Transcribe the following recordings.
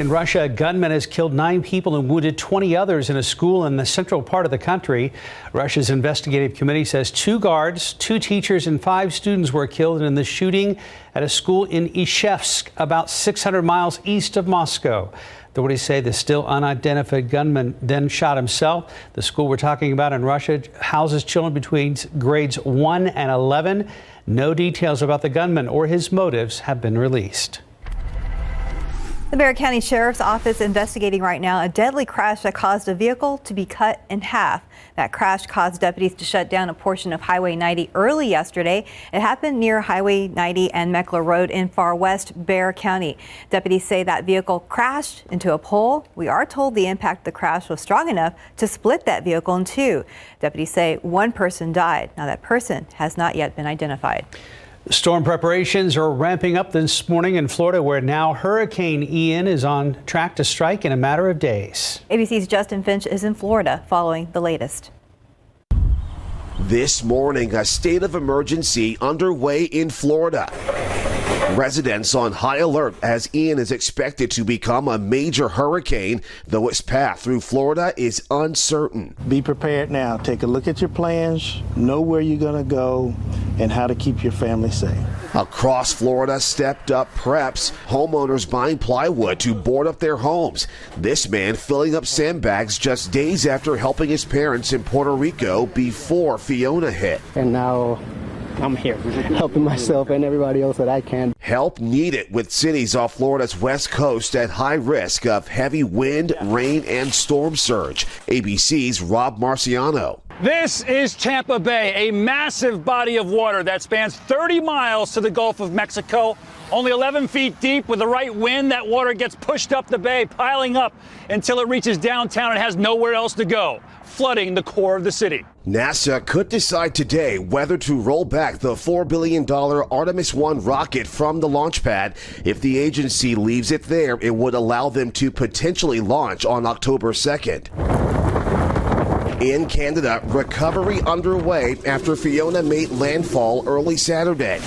In Russia, a gunman has killed 9 people and wounded 20 others in a school in the central part of the country. Russia's investigative committee says 2 guards, 2 teachers, and 5 students were killed in the shooting at a school in Ishevsk, about 600 miles east of Moscow. Authorities say the still unidentified gunman then shot himself. The school we're talking about in Russia houses children between grades 1 and 11. No details about the gunman or his motives have been released. The Bexar County Sheriff's Office investigating right now a deadly crash that caused a vehicle to be cut in half. That crash caused deputies to shut down a portion of Highway 90 early yesterday. It happened near Highway 90 and Meckler Road in far west Bexar County. Deputies say that vehicle crashed into a pole. We are told the impact of the crash was strong enough to split that vehicle in 2. Deputies say 1 person died. Now that person has not yet been identified. Storm preparations are ramping up this morning in Florida, where now Hurricane Ian is on track to strike in a matter of days. ABC's Justin Finch is in Florida following the latest. This morning, a state of emergency underway in Florida. Residents on high alert as Ian is expected to become a major hurricane, though its path through Florida is uncertain. Be prepared now. Take a look at your plans, know where you're going to go, and how to keep your family safe. Across Florida, stepped up preps, homeowners buying plywood to board up their homes. This man filling up sandbags just days after helping his parents in Puerto Rico before Fiona hit. And now I'm here helping myself and everybody else that I can. Help needed with cities off Florida's west coast at high risk of heavy wind, rain, and storm surge. ABC's Rob Marciano. This is Tampa Bay, a massive body of water that spans 30 miles to the Gulf of Mexico. Only 11 feet deep. With the right wind, that water gets pushed up the bay, piling up until it reaches downtown and has nowhere else to go, flooding the core of the city. NASA could decide today whether to roll back the $4 billion Artemis 1 rocket from the launch pad. If the agency leaves it there, it would allow them to potentially launch on October 2nd. In Canada, recovery underway after Fiona made landfall early Saturday.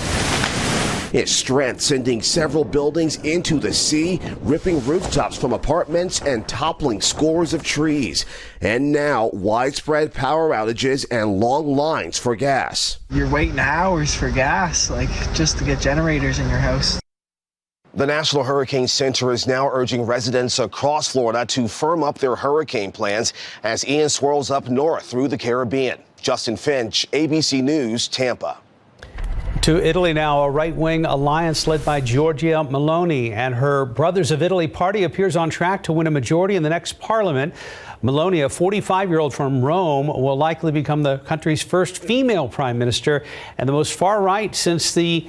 Its strength sending several buildings into the sea, ripping rooftops from apartments and toppling scores of trees. And now widespread power outages and long lines for gas. You're waiting hours for gas, like just to get generators in your house. The National Hurricane Center is now urging residents across Florida to firm up their hurricane plans as Ian swirls up north through the Caribbean. Justin Finch, ABC News, Tampa. To Italy now, a right-wing alliance led by Giorgia Meloni and her Brothers of Italy party appears on track to win a majority in the next parliament. Meloni, a 45-year-old from Rome, will likely become the country's first female prime minister and the most far-right since the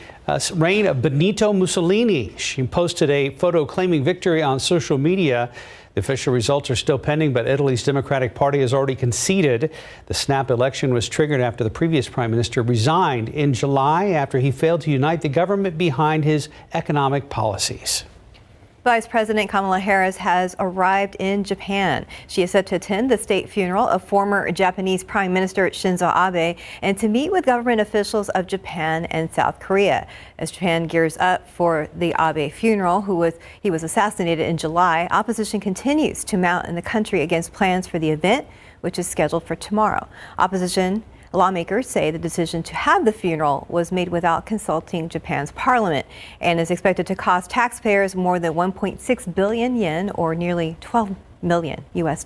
reign of Benito Mussolini. She posted a photo claiming victory on social media. The official results are still pending, but Italy's Democratic Party has already conceded. The snap election was triggered after the previous prime minister resigned in July after he failed to unite the government behind his economic policies. Vice President Kamala Harris has arrived in Japan. She is set to attend the state funeral of former Japanese Prime Minister Shinzo Abe and to meet with government officials of Japan and South Korea. As Japan gears up for the Abe funeral, he was assassinated in July, opposition continues to mount in the country against plans for the event, which is scheduled for tomorrow. Opposition lawmakers say the decision to have the funeral was made without consulting Japan's parliament and is expected to cost taxpayers more than 1.6 billion yen or nearly $12 million US.